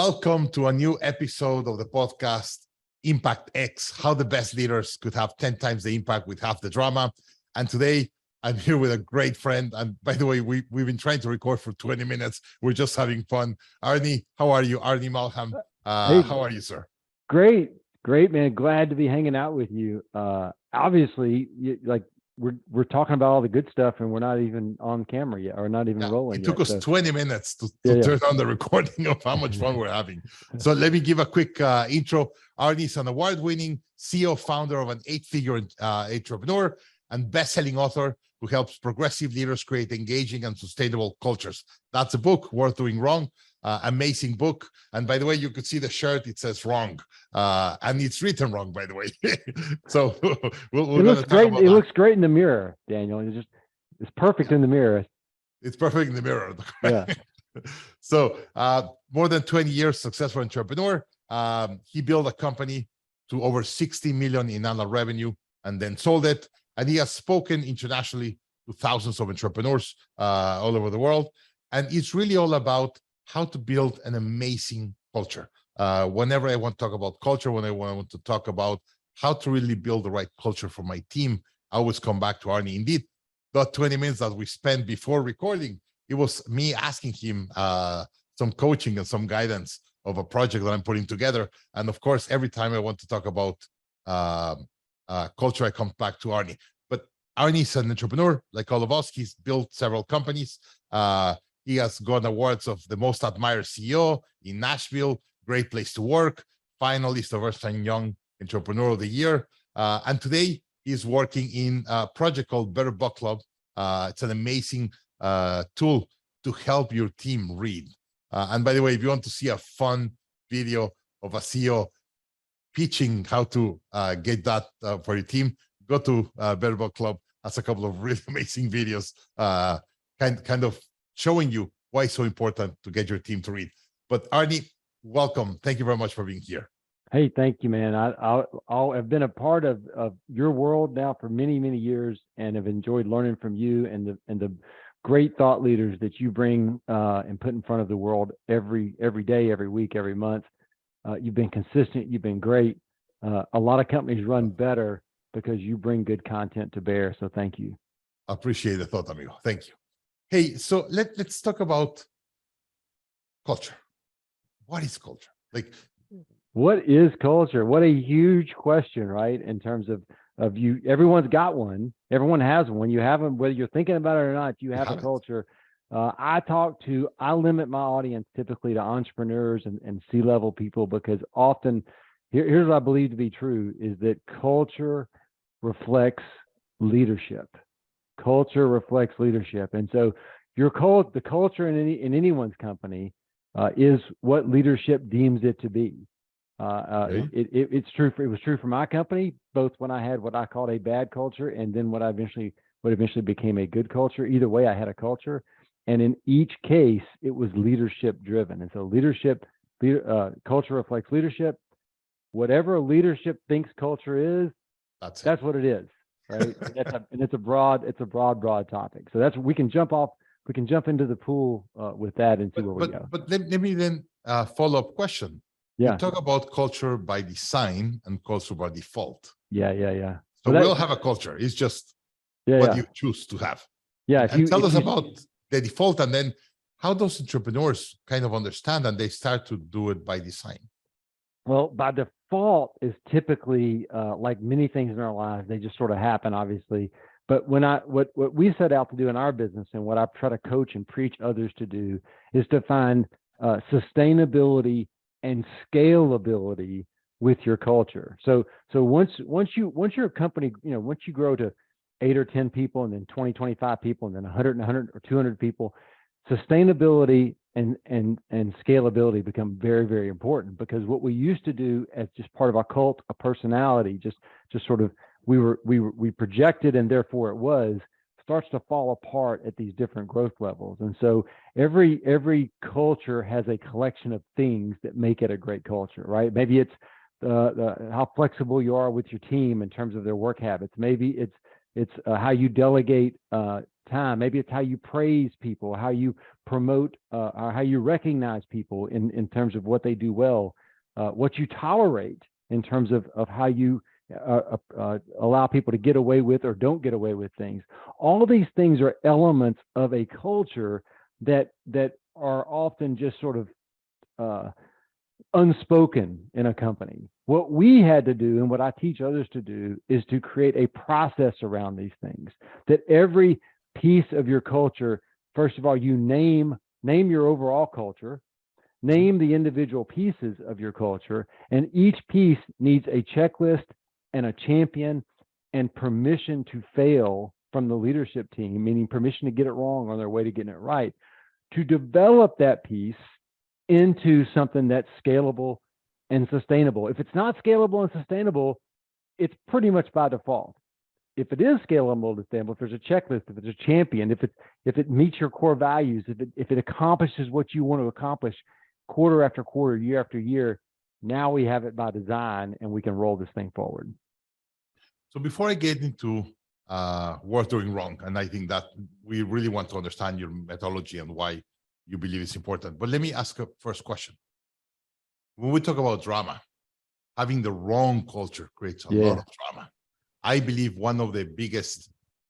Welcome to a new episode of the podcast, Impact X, how the best leaders could have 10 times the impact with half the drama. And today I'm here with a great friend. And by the way, we've been trying to record for 20 minutes. We're just having fun. Arnie, how are you? Arnie Malham. Hey, how are you, sir? great, man. Glad to be hanging out with you. Obviously, we're talking about all the good stuff, and we're not even on camera yet, or not even rolling It yet. took us 20 minutes to turn on the recording of how much fun we're having. So let me give a quick intro. Arnie is an award-winning CEO, founder of an 8-figure entrepreneur and best-selling author who helps progressive leaders create engaging and sustainable cultures. That's a book, Worth Doing Wrong. Amazing book. And by the way, you could see the shirt, it says wrong. And it's written wrong, by the way. So we're looks great. About it that. Looks great in the mirror, Daniel. It's perfect in the mirror. It's perfect in the mirror. Yeah. So more than 20 years successful entrepreneur. He built a company to over 60 million in annual revenue and then sold it. And he has spoken internationally to thousands of entrepreneurs all over the world. And it's really all about how to build an amazing culture. Whenever I want to talk about culture, when I want to talk about how to really build the right culture for my team, I always come back to Arnie. Indeed, the 20 minutes that we spent before recording, it was me asking him some coaching and some guidance of a project that I'm putting together. And of course, every time I want to talk about culture, I come back to Arnie. But Arnie is an entrepreneur, like all of us. He's built several companies. He has gotten awards of the most admired CEO in Nashville, Great Place to Work, finalist of Ernst & Young Entrepreneur of the Year. And today he's working in a project called Better Book Club. It's an amazing tool to help your team read. And by the way, if you want to see a fun video of a CEO pitching how to get that for your team, go to Better Book Club. That's a couple of really amazing videos, kind of showing you why it's so important to get your team to read. But Arnie, welcome. Thank you very much for being here. Hey, thank you, man. I've been a part of your world now for many, many years, and have enjoyed learning from you and the great thought leaders that you bring and put in front of the world every day, every week, every month. You've been consistent. You've been great. A lot of companies run better because you bring good content to bear. So thank you. I appreciate the thought, amigo. Thank you. Hey, so let's talk about culture. What is culture? Like, what is culture? What a huge question, right? In terms of you, everyone's got one. Everyone has one. You have them, whether you're thinking about it or not. You have a culture. I limit my audience typically to entrepreneurs and C-level people, because often, here's what I believe to be true, is that culture reflects leadership. Culture reflects leadership. And so the culture in anyone's company is what leadership deems it to be. It's true. It was true for my company, both when I had what I called a bad culture, and then what eventually became a good culture. Either way, I had a culture. And in each case, it was leadership driven. And so culture reflects leadership. Whatever leadership thinks culture is, that's what it is, right? And it's a broad topic. So that's, we can jump into the pool with that and see where we go. But let me then follow-up question. Yeah. You talk about culture by design and culture by default. Yeah. So we'll have a culture. It's just what you choose to have. Yeah. And tell us about the default, and then how those entrepreneurs kind of understand and they start to do it by design. Well, by default is typically like many things in our lives, they just sort of happen, obviously. But what we set out to do in our business, and what I try to coach and preach others to do, is to find sustainability and scalability with your culture. So once your company, once you grow to 8 or 10 people, and then 20, 25 people, and then 100 or 200 people, sustainability and scalability become very, very important. Because what we used to do as just part of our cult, a personality, just sort of, we projected, and therefore it starts to fall apart at these different growth levels. And so every culture has a collection of things that make it a great culture, right? Maybe it's how flexible you are with your team in terms of their work habits. Maybe it's how you delegate time. Maybe it's how you praise people, how you promote, or how you recognize people in terms of what they do well, what you tolerate in terms of how you allow people to get away with or don't get away with things. All of these things are elements of a culture that are often just sort of unspoken in a company. What we had to do and what I teach others to do is to create a process around these things, that every piece of your culture, first of all, you name your overall culture, name the individual pieces of your culture, and each piece needs a checklist and a champion and permission to fail from the leadership team, meaning permission to get it wrong on their way to getting it right, to develop that piece into something that's scalable and sustainable. If it's not scalable and sustainable, it's pretty much by default. If it is scalable and sustainable, if there's a checklist, if it's a champion, if it meets your core values, if it accomplishes what you want to accomplish quarter after quarter, year after year, now we have it by design and we can roll this thing forward. So before I get into worth doing wrong, and I think that we really want to understand your methodology and why you believe it's important, but let me ask a first question. When we talk about drama, having the wrong culture creates a lot of drama. I believe one of the biggest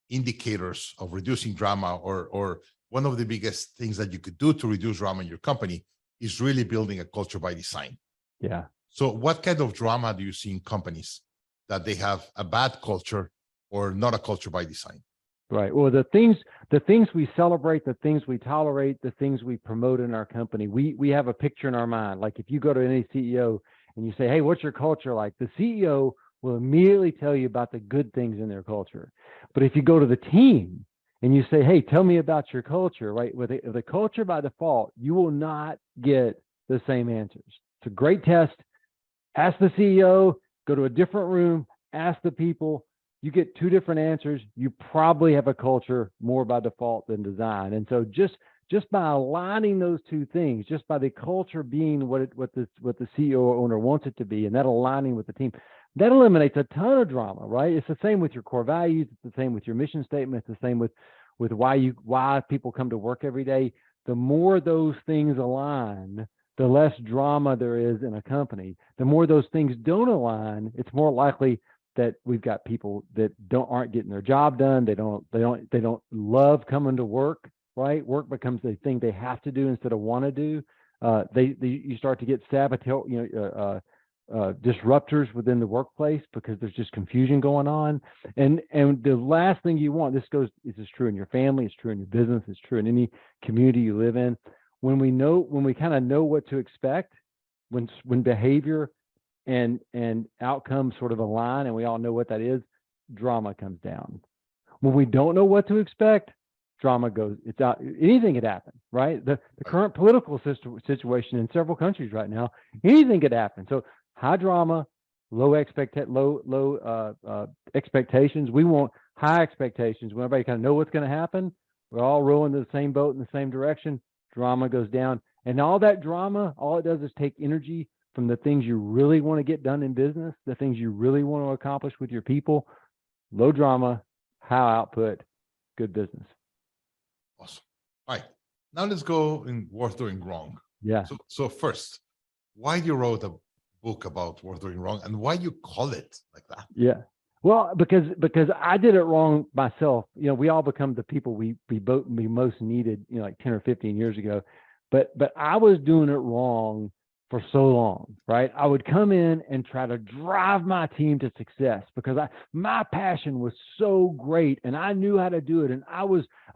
indicators of reducing drama, or one of the biggest things that you could do to reduce drama in your company, is really building a culture by design. Yeah. So what kind of drama do you see in companies that they have a bad culture or not a culture by design? Right. Well, the things we celebrate, the things we tolerate, the things we promote in our company, we have a picture in our mind. Like if you go to any CEO and you say, hey, what's your culture like? The CEO will immediately tell you about the good things in their culture. But if you go to the team and you say, hey, tell me about your culture, right? With the culture by default, you will not get the same answers. It's a great test. Ask the CEO, go to a different room, ask the people. You get two different answers. You probably have a culture more by default than design. And so just by aligning those two things, just by the culture being what the CEO or owner wants it to be, and that aligning with the team, that eliminates a ton of drama, right? It's the same with your core values. It's the same with your mission statement. It's the same with why people come to work every day. The more those things align, the less drama there is in a company. The more those things don't align, it's more likely that we've got people that aren't getting their job done. They don't love coming to work, right? Work becomes the thing they have to do instead of want to do. You start to get disruptors within the workplace because there's just confusion going on. And the last thing you want, this is true in your family, it's true in your business, it's true in any community you live in. When we kind of know what to expect, when behavior and outcomes sort of align and we all know what that is, drama comes down. When we don't know what to expect, drama goes, it's out. Anything could happen, right? The current political situation in several countries right now, anything could happen. So high drama, low expectations. We want high expectations. When everybody kind of know what's going to happen, we're all rowing to the same boat in the same direction. Drama goes down. And all that drama, all it does is take energy from the things you really want to get done in business, the things you really want to accomplish with your people. Low drama, high output, good business. Awesome. All right. Now let's go in worth doing wrong. Yeah. So first, why you wrote a book about worth doing wrong and why you call it like that? Yeah. Well, because I did it wrong myself. We all become the people we most needed, like 10 or 15 years ago. But I was doing it wrong for so long, right? I would come in and try to drive my team to success because my passion was so great and I knew how to do it. And I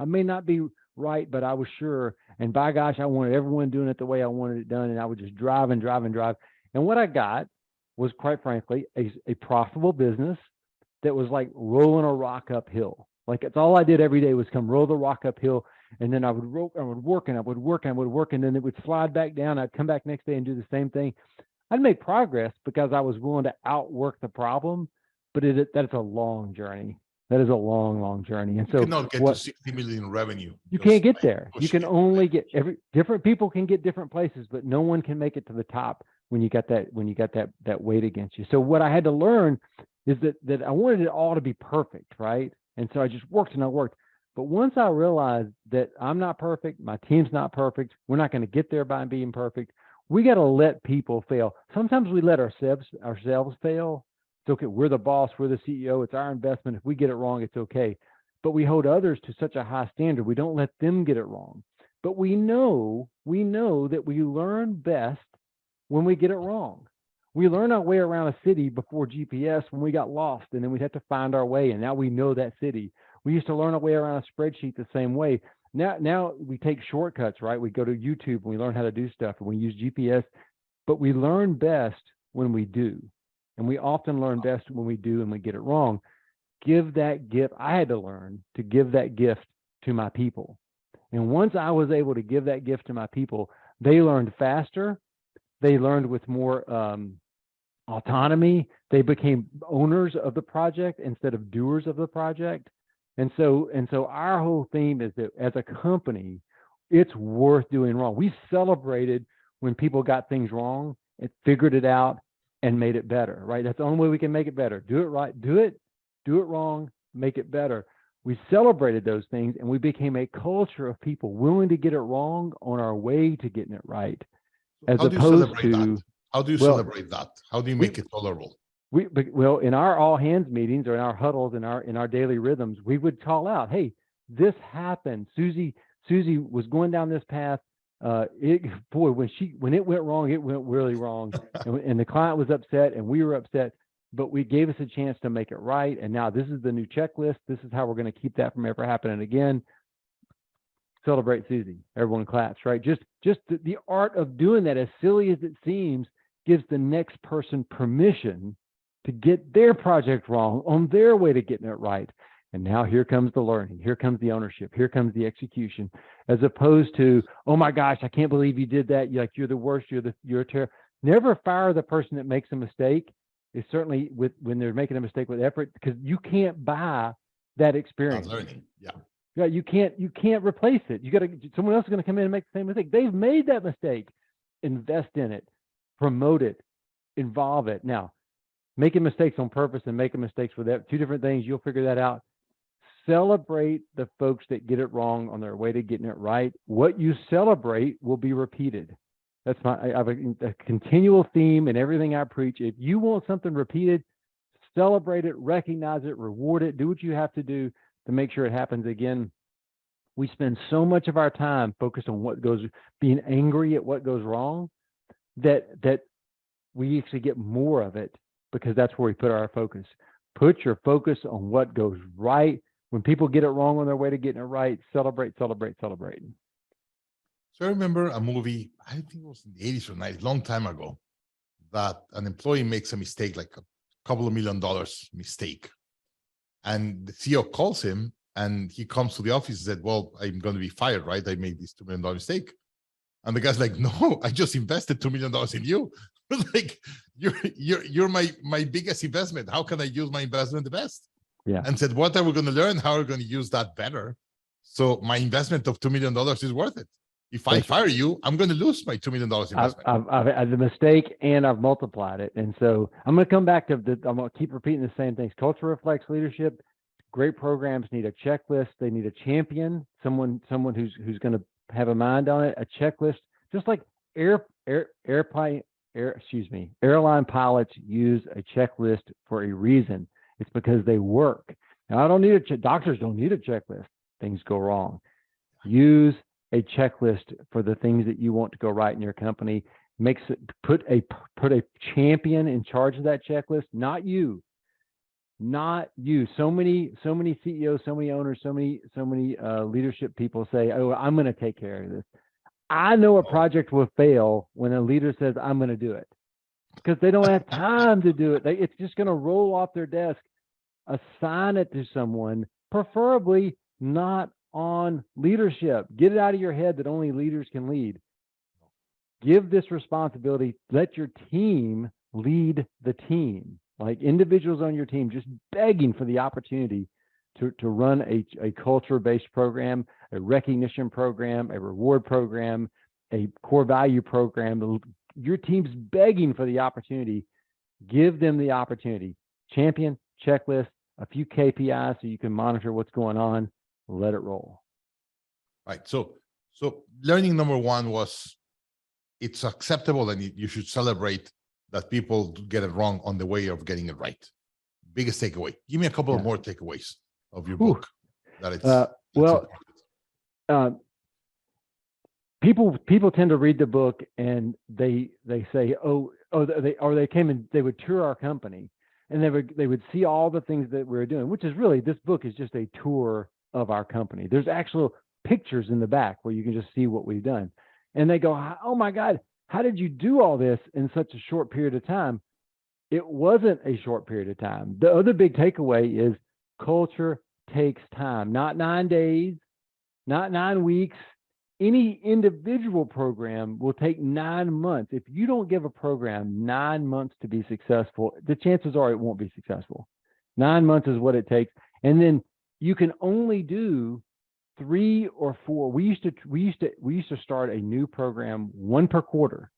may not be right, but I was sure. And by gosh, I wanted everyone doing it the way I wanted it done. And I would just drive and drive and drive. And what I got was, quite frankly, a profitable business that was like rolling a rock uphill. Like it's all I did every day was come roll the rock uphill. And then I would work and I would work and I would work, and then it would slide back down. I'd come back next day and do the same thing. I'd make progress because I was willing to outwork the problem, but that's a long journey. That is a long, long journey. And so you cannot get to 60 million revenue. You can't get there. You can only get different people can get different places, but no one can make it to the top when you got that weight against you. So what I had to learn is that I wanted it all to be perfect, right? And so I just worked and I worked. But once I realized that I'm not perfect, my team's not perfect, we're not going to get there by being perfect. We got to let people fail. Sometimes we let ourselves fail. It's okay. We're the boss. We're the CEO. It's our investment. If we get it wrong, it's okay. But we hold others to such a high standard. We don't let them get it wrong. But we know that we learn best when we get it wrong. We learn our way around a city before GPS when we got lost, and then we'd have to find our way. And now we know that city. We used to learn our way around a spreadsheet the same way. Now we take shortcuts, right? We go to YouTube and we learn how to do stuff, and we use GPS. But we learn best when we do, and we often learn best when we do and we get it wrong. Give that gift. I had to learn to give that gift to my people. And once I was able to give that gift to my people, they learned faster. They learned with more autonomy. They became owners of the project instead of doers of the project. And so our whole theme is that as a company, it's worth doing wrong. We celebrated when people got things wrong and figured it out and made it better, right? That's the only way we can make it better. Do it right, do it wrong, make it better. We celebrated those things, and we became a culture of people willing to get it wrong on our way to getting it right. As How do you opposed celebrate to, that? How do you well, celebrate that? How do you make it tolerable? Well, in our all hands meetings or in our huddles, in our daily rhythms, we would call out, "Hey, this happened. Susie was going down this path. When it went wrong, it went really wrong, and the client was upset, and we were upset. But we gave us a chance to make it right. And now this is the new checklist. This is how we're going to keep that from ever happening again." Celebrate Susie. Everyone claps, right? Just the art of doing that, as silly as it seems, gives the next person permission to get their project wrong on their way to getting it right. And now here comes the learning. Here comes the ownership. Here comes the execution, as opposed to, "Oh my gosh, I can't believe you did that. You're the worst. You're a terror." Never fire the person that makes a mistake. It's certainly when they're making a mistake with effort, because you can't buy that experience. Not learning. Yeah. Yeah, you can't replace it. Someone else is going to come in and make the same mistake. They've made that mistake. Invest in it, promote it, involve it. Now, making mistakes on purpose and making mistakes with that, two different things. You'll figure that out. Celebrate the folks that get it wrong on their way to getting it right. What you celebrate will be repeated. That's I have a continual theme in everything I preach. If you want something repeated, celebrate it, recognize it, reward it, do what you have to do to make sure it happens again. We spend so much of our time focused on being angry at what goes wrong, that we actually get more of it, because that's where we put our focus. Put your focus on what goes right. When people get it wrong on their way to getting it right, celebrate, celebrate, celebrate. So I remember a movie, I think it was in the 80s or 90s, long time ago, that an employee makes a mistake, like a couple of $1 million mistake. And the CEO calls him, and he comes to the office and said, "Well, I'm going to be fired, right? I made this $2 million mistake." And the guy's like, "No, I just invested $2 million in you. Like, you're my biggest investment. How can I use my investment the best?" Yeah. And said, "What are we going to learn? How are we going to use that better? So my investment of $2 million is worth it. If I fire you, I'm going to lose my $2 million investment." I've had the mistake, and I've multiplied it. And so I'm going to come back to I'm going to keep repeating the same things. Culture reflects leadership. Great programs need a checklist. They need a champion, someone who's going to have a mind on it, a checklist, just like airline pilots use a checklist for a reason. It's because they work. Now, I don't need doctors don't need a checklist. Things go wrong. Use a checklist for the things that you want to go right in your company. Put a champion in charge of that checklist, not you. So many CEOs, so many owners, so many leadership people say, "Oh, I'm going to take care of this." I know a project will fail when a leader says, "I'm going to do it," because they don't have time to do it. It's just going to roll off their desk. Assign it to someone, preferably not on leadership. Get it out of your head that only leaders can lead. Give this responsibility. Let your team lead the team. Like individuals on your team just begging for the opportunity to run a culture-based program, a recognition program, a reward program, a core value program. Your team's begging for the opportunity. Give them the opportunity. Champion, checklist, a few KPIs so you can monitor what's going on. let it roll. Right. So learning number one was it's acceptable and you should celebrate that people get it wrong on the way of getting it right. Biggest takeaway. Give me a couple of more takeaways of your book that it's well, people tend to read the book and they say, they came and they would tour our company and they would see all the things that we're doing, which is really, this book is just a tour of our company. There's actual pictures in the back where you can just see what we've done. And they go, oh my God, how did you do all this in such a short period of time? It wasn't a short period of time. The other big takeaway is culture takes time, not 9 days, not 9 weeks. Any individual program will take 9 months. If you don't give a program 9 months to be successful, the chances are it won't be successful. 9 months is what it takes. And then you can only do 3 or 4. We used to start a new program, one per quarter.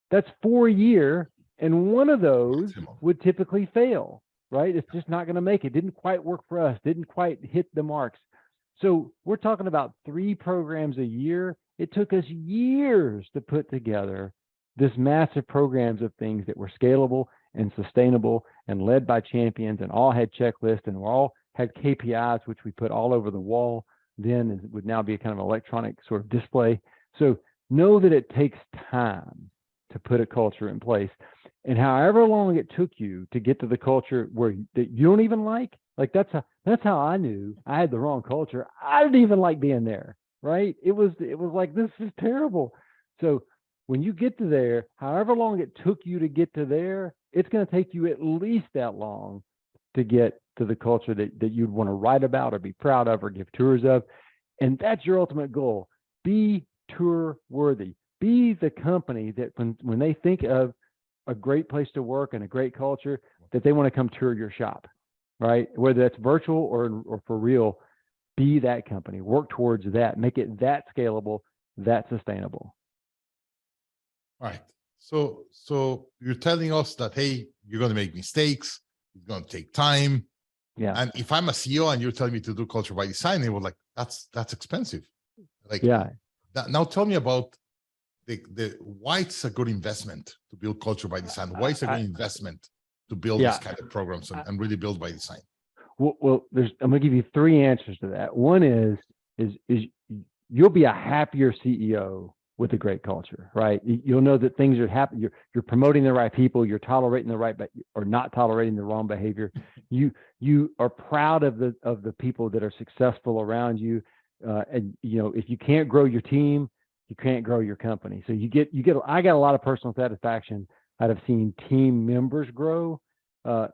That's 4 a year. And one of those would typically fail, right? It's just not going to make it. Didn't quite work for us. Didn't quite hit the marks. So we're talking about 3 programs a year. It took us years to put together this massive programs of things that were scalable and sustainable and led by champions and all had checklists and all had KPIs, which we put all over the wall then, and would now be a kind of electronic sort of display. So know that it takes time to put a culture in place. And however long it took you to get to the culture that you don't even like that's how I knew I had the wrong culture. I didn't even like being there, right? It was like, this is terrible. So when you get to there, however long it took you to get to there, it's going to take you at least that long to get to the culture that you'd want to write about or be proud of or give tours of. And that's your ultimate goal. Be tour worthy. Be the company that when they think of a great place to work and a great culture, that they want to come tour your shop, right? Whether that's virtual or for real, be that company. Work towards that. Make it that scalable, that sustainable. All right. So you're telling us that, hey, you're going to make mistakes. It's going to take time. Yeah. And if I'm a CEO and you're telling me to do culture by design, it was like, that's expensive. Like, yeah. Now tell me about the why it's a good investment to build culture by design. Why it's a good investment to build these kind of programs and really build by design. Well, I'm going to give you 3 answers to that. One is you'll be a happier CEO with a great culture, right? You'll know that things are happening. You're promoting the right people. You're tolerating the right, or not tolerating the wrong behavior. You are proud of the people that are successful around you. And if you can't grow your team, you can't grow your company. So I got a lot of personal satisfaction out of seeing team members grow. A,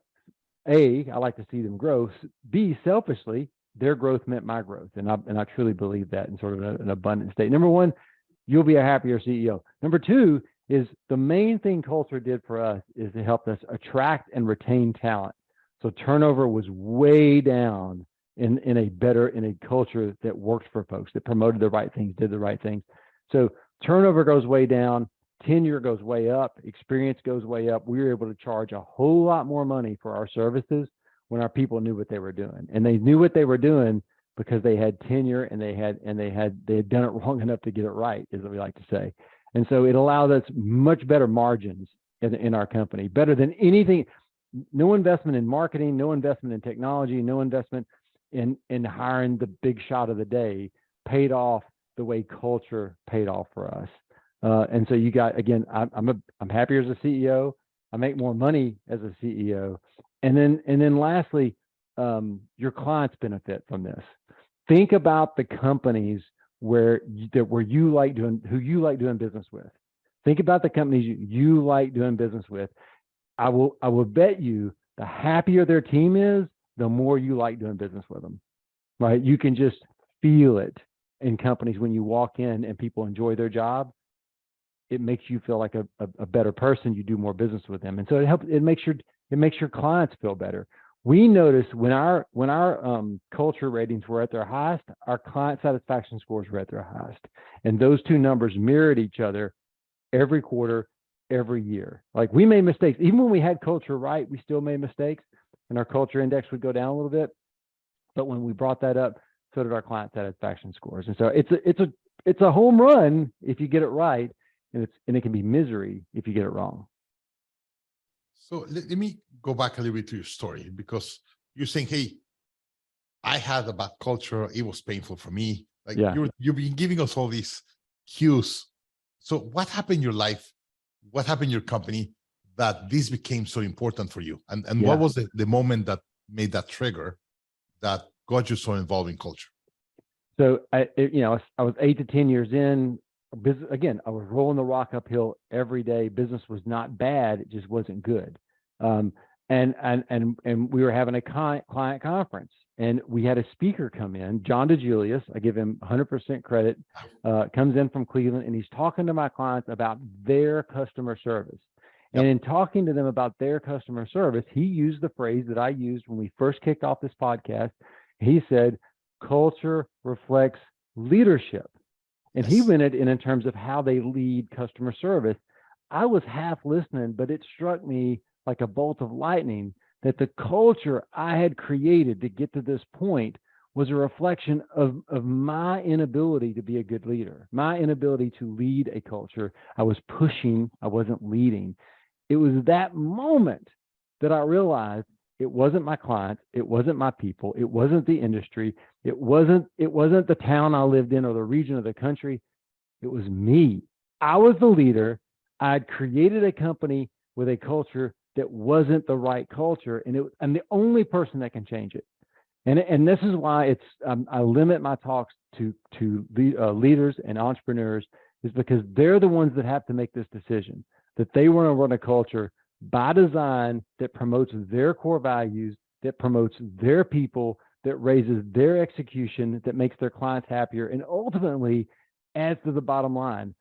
I like to see them grow. B, selfishly, their growth meant my growth. And I truly believe that in sort of an abundant state. Number one, you'll be a happier CEO. Number 2 is the main thing culture did for us is to help us attract and retain talent. So turnover was way down in a culture that worked for folks, that promoted the right things, did the right things. So turnover goes way down, tenure goes way up, experience goes way up. We were able to charge a whole lot more money for our services when our people knew what they were doing. And they knew what they were doing because they had tenure and they had done it long enough to get it right, is what we like to say. And so it allowed us much better margins in our company, better than anything. No investment in marketing, no investment in technology, no investment in hiring the big shot of the day paid off the way culture paid off for us. And so you got, again, I'm happier as a CEO. I make more money as a CEO. And then lastly, your clients benefit from this. Think about the companies who you like doing business with. Think about the companies you like doing business with. I will bet you the happier their team is, the more you like doing business with them, right? You can just feel it in companies when you walk in and people enjoy their job. It makes you feel like a better person. You do more business with them, and so it makes your clients feel better. We noticed when our culture ratings were at their highest, our client satisfaction scores were at their highest, and those 2 numbers mirrored each other every quarter, every year. Like, we made mistakes even when we had culture right. We still made mistakes, and our culture index would go down a little bit. But when we brought that up, so did our client satisfaction scores. And so it's a home run if you get it right, and it can be misery if you get it wrong. So let me go back a little bit to your story, because you're saying, hey, I had a bad culture. It was painful for me. Like you've been giving us all these cues. So what happened in your life? What happened in your company that this became so important for you? And what was the moment that made that trigger that got you so involved in culture? So I was 8 to 10 years in business. Again, I was rolling the rock uphill every day. Business was not bad. It just wasn't good. And we were having a client conference, and we had a speaker come in, John DeJulius. I give him 100% credit. Comes in from Cleveland, and he's talking to my clients about their customer service. And in talking to them about their customer service, he used the phrase that I used when we first kicked off this podcast. He said, culture reflects leadership. And he went it in terms of how they lead customer service. I was half listening, but it struck me like a bolt of lightning that the culture I had created to get to this point was a reflection of my inability to be a good leader, my inability to lead a culture. I was pushing, I wasn't leading. It was that moment that I realized it wasn't my clients, it wasn't my people, it wasn't the industry, it wasn't the town I lived in or the region of the country. It was me. I was the leader. I'd created a company with a culture that wasn't the right culture, and I'm the only person that can change it. And this is why I limit my talks to leaders and entrepreneurs, is because they're the ones that have to make this decision, that they want to run a culture by design that promotes their core values, that promotes their people, that raises their execution, that makes their clients happier, and ultimately adds to the bottom line.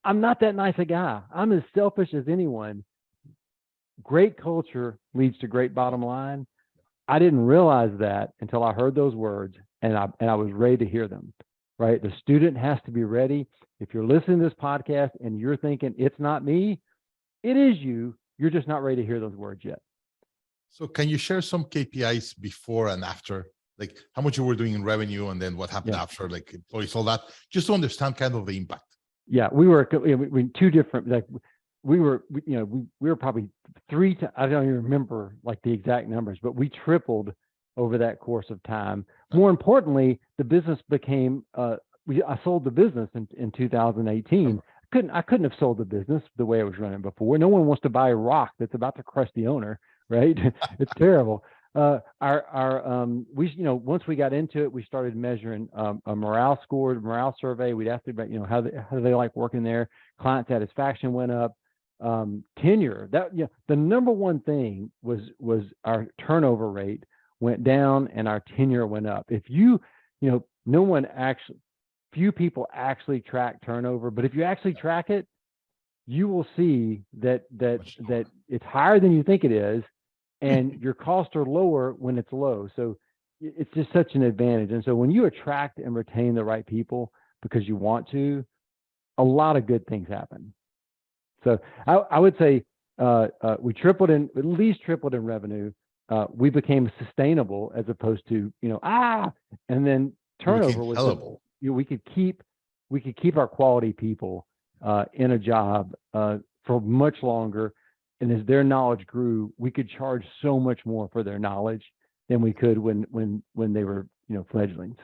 I'm not that nice a guy. I'm as selfish as anyone. Great culture leads to great bottom line. I didn't realize that until I heard those words, and I was ready to hear them, right? The student has to be ready. If you're listening to this podcast and you're thinking, it's not me, it is you. You're just not ready to hear those words yet. So can you share some KPIs before and after, like how much you were doing in revenue, and then what happened after, like employees, all that, just to understand kind of the impact? Yeah, we were two different, like we were probably I don't even remember like the exact numbers, but we tripled over that course of time. More importantly, the business became, I sold the business in 2018. I couldn't have sold the business the way it was running before. No one wants to buy a rock that's about to crush the owner, right? It's terrible. Once we got into it, we started measuring a morale score, morale survey. We'd ask them about, how do they like working there? Client satisfaction went up. Tenure. The number one thing was our turnover rate went down and our tenure went up. If few people actually track turnover, but if you actually track it, you will see that it's higher than you think it is, and your costs are lower when it's low. So it's just such an advantage. And so when you attract and retain the right people because you want to, a lot of good things happen. So I would say we at least tripled in revenue. We became sustainable as opposed to, and then turnover was we could keep our quality people in a job for much longer. And as their knowledge grew, we could charge so much more for their knowledge than we could when they were, fledglings.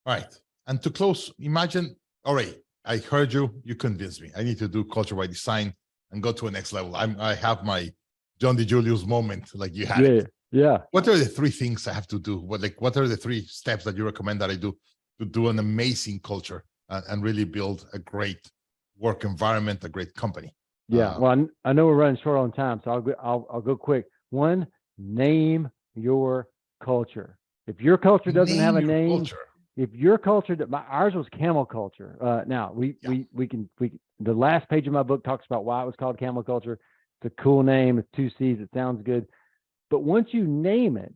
All right. And to close, imagine, all right, I heard you convinced me. I need to do culture by design and go to a next level. I have my John DeJulius moment, like you had it. Yeah. What are the three things I have to do? What are the 3 steps that you recommend that I do to do an amazing culture and really build a great work environment, a great company? Yeah. Well, I know we're running short on time, so I'll go quick. 1, name your culture. If your culture doesn't have a name, if your culture, ours was camel culture. Now the last page of my book talks about why it was called camel culture. It's a cool name. It's 2 C's. It sounds good. But once you name it,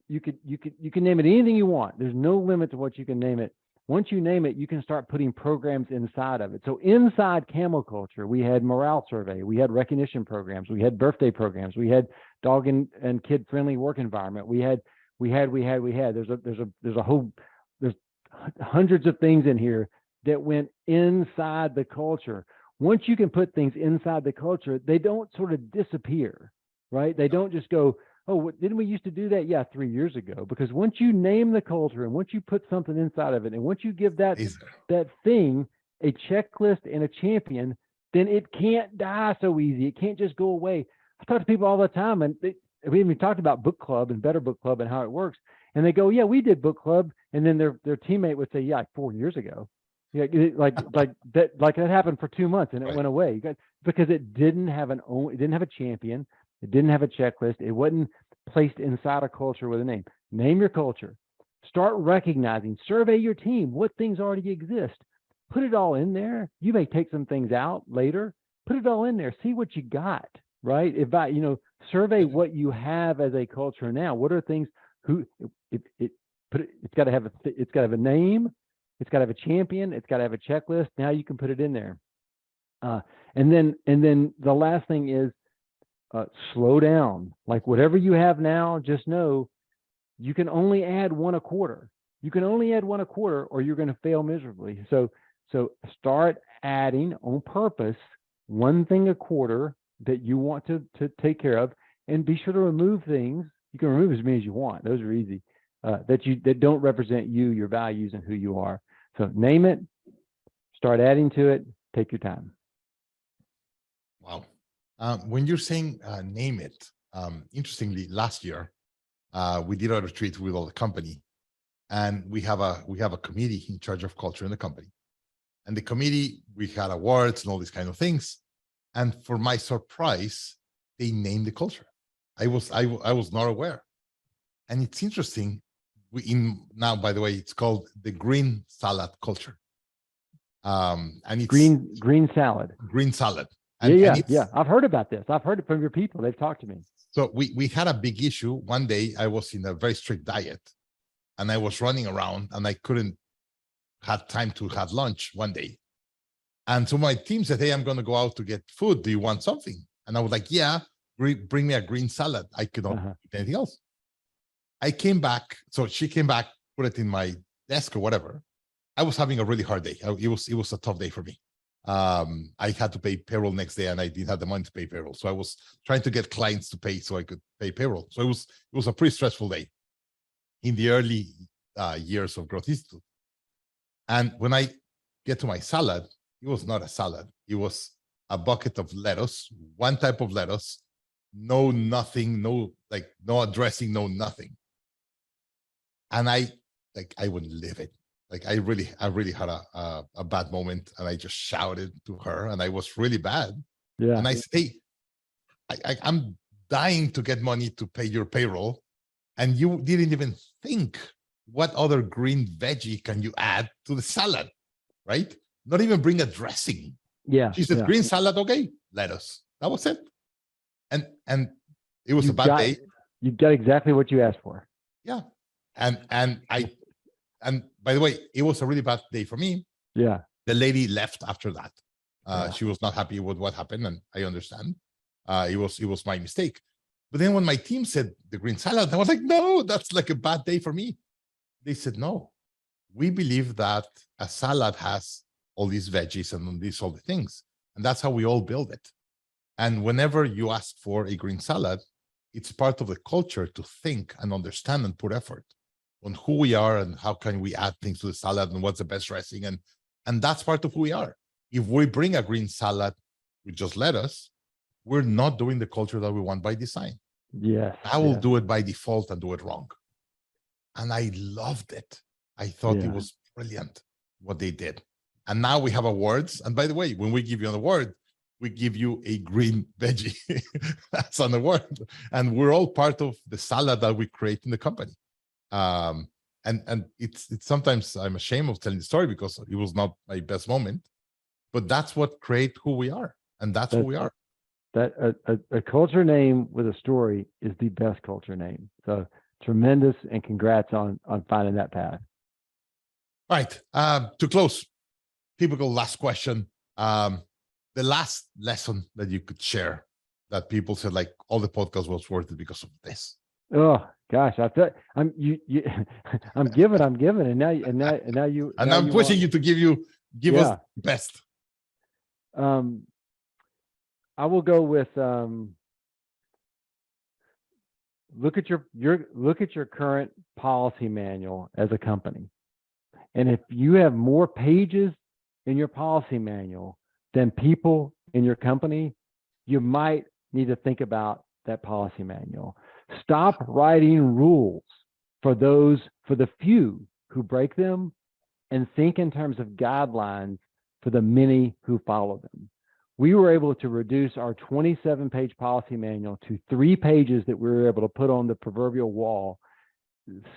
you can name it anything you want. There's no limit to what you can name it. Once you name it, you can start putting programs inside of it. So inside camel culture, we had morale survey, we had recognition programs, we had birthday programs, we had dog and kid friendly work environment. We had. There's a whole, there's hundreds of things in here that went inside the culture. Once you can put things inside the culture, they don't sort of disappear, right? They don't just go, oh, didn't we used to do that? Yeah, 3 years ago. Because once you name the culture and once you put something inside of it, and once you give that thing a checklist and a champion, then it can't die so easy. It can't just go away. I talk to people all the time, and we even talked about book club and Better Book Club and how it works. And they go, yeah, we did book club. And then their teammate would say, yeah, like 4 years ago. Yeah, like that happened for 2 months and it went away. Because it didn't have a champion. It didn't have a checklist. It wasn't placed inside a culture with a name. Name your culture. Start recognizing, survey your team, what things already exist. Put it all in there. You may take some things out later. Put it all in there. See what you got, right? Survey what you have as a culture now. What are things it's got to have a name. It's got to have a champion. It's got to have a checklist. Now you can put it in there. And then the last thing is slow down. Like whatever you have now, just know you can only add one a quarter. You can only add one a quarter, or you're going to fail miserably. So start adding on purpose one thing a quarter that you want to take care of, and be sure to remove things. You can remove as many as you want. Those are easy. That don't represent you, your values, and who you are. So name it, start adding to it, take your time. Wow. When you're saying name it, interestingly, last year we did a retreat with all the company, and we have a committee in charge of culture in the company. And the committee, we had awards and all these kind of things. And for my surprise, they named the culture. I was not aware. And it's interesting. Now, by the way, it's called the green salad culture. And it's green salad. Green salad. And, yeah. I've heard about this. I've heard it from your people. They've talked to me. So we had a big issue. One day I was in a very strict diet, and I was running around, and I couldn't have time to have lunch one day. And so my team said, hey, I'm going to go out to get food. Do you want something? And I was like, yeah, bring me a green salad. I cannot eat anything else. I came back. So she came back, put it in my desk or whatever. I was having a really hard day. It was a tough day for me. I had to pay payroll next day, and I didn't have the money to pay payroll. So I was trying to get clients to pay so I could pay payroll. So it was a pretty stressful day in the early years of Growth Institute. And when I get to my salad, it was not a salad. It was a bucket of lettuce, one type of lettuce, no nothing, no dressing, no nothing. And I wouldn't live it. Like I really had a bad moment, and I just shouted to her, and I was really bad. Yeah. And I say, I'm dying to get money to pay your payroll, and you didn't even think what other green veggie can you add to the salad, right? Not even bring a dressing. Yeah. She said, green salad, okay, lettuce. That was it. And it was a bad day. You got exactly what you asked for. Yeah. And by the way, it was a really bad day for me. Yeah. The lady left after that. She was not happy with what happened, and I understand. It was my mistake. But then when my team said the green salad, I was like, no, that's like a bad day for me. They said, no, we believe that a salad has all these veggies and all the things. And that's how we all build it. And whenever you ask for a green salad, it's part of the culture to think and understand and put effort on who we are and how can we add things to the salad and what's the best dressing. And that's part of who we are. If we bring a green salad with just lettuce, we're not doing the culture that we want by design. Yes. I will do it by default and do it wrong. And I loved it. I thought it was brilliant what they did. And now we have awards. And by the way, when we give you an award, we give you a green veggie. That's an award. And we're all part of the salad that we create in the company. And it's sometimes I'm ashamed of telling the story because it was not my best moment, but that's what create who we are. And that's who we are. That a culture name with a story is the best culture name. So tremendous, and congrats on finding that path. All right. To close, typical last question. The last lesson that you could share that people said like all the podcast was worth it because of this. Oh gosh, I thought I'm giving, and now you, And now I'm you pushing want, you to give us yeah. the best. I will go with look at your current policy manual as a company, and if you have more pages in your policy manual than people in your company, you might need to think about that policy manual. Stop writing rules for the few who break them, and think in terms of guidelines for the many who follow them. We were able to reduce our 27-page policy manual to 3 pages that we were able to put on the proverbial wall.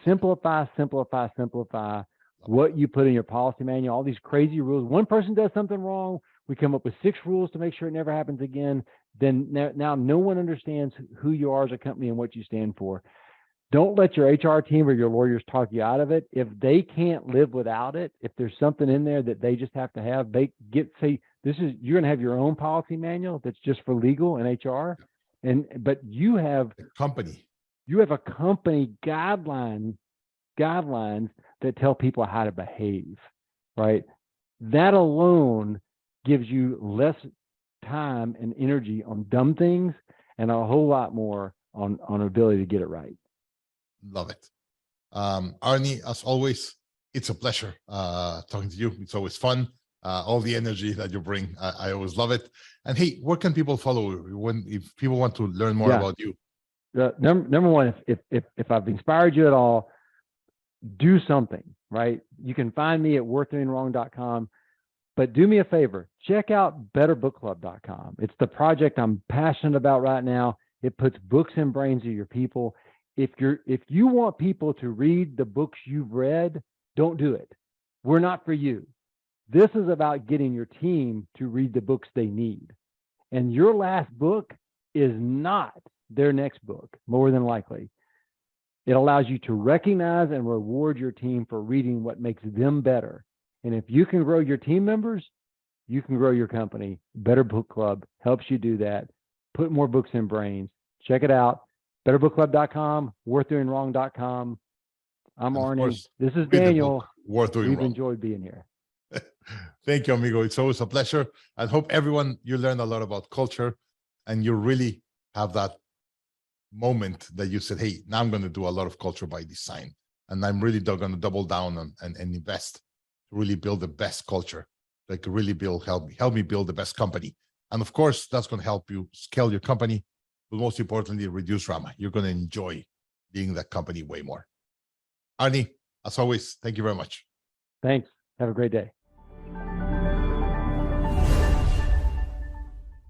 Simplify, simplify, simplify what you put in your policy manual, all these crazy rules. One person does something wrong, we come up with 6 rules to make sure it never happens again. Then now no one understands who you are as a company and what you stand for. Don't let your HR team or your lawyers talk you out of it. If they can't live without it, if there's something in there that they just have to have, you're going to have your own policy manual that's just for legal and HR. But you have The company. You have a company guidelines that tell people how to behave, right? That alone gives you less time and energy on dumb things and a whole lot more on ability to get it right. Love it. Arnie, as always, it's a pleasure talking to you. It's always fun. All the energy that you bring, I always love it. And hey, where can people follow you if people want to learn more about you? Number one, if I've inspired you at all, do something, right? You can find me at worthdoingwrong.com, but do me a favor, check out betterbookclub.com. It's the project I'm passionate about right now. It puts books in brains of your people. If you want people to read the books you've read, don't do it. We're not for you. This is about getting your team to read the books they need. And your last book is not their next book, more than likely. It allows you to recognize and reward your team for reading what makes them better. And if you can grow your team members, you can grow your company. Better Book Club helps you do that. Put more books in brains. Check it out. betterbookclub.com, worthdoingwrong.com. I'm Arnie. This is Daniel. Worth Doing We've Wrong. enjoyed being here. Thank you, amigo. It's always a pleasure. I hope everyone, you learn a lot about culture and you really have that moment that you said, hey, now I'm going to do a lot of culture by design. And I'm really going to double down on and invest to really build the best culture, like really help me build the best company. And of course, that's going to help you scale your company, but most importantly, reduce drama. You're going to enjoy being that company way more. Arnie, as always, thank you very much. Thanks. Have a great day.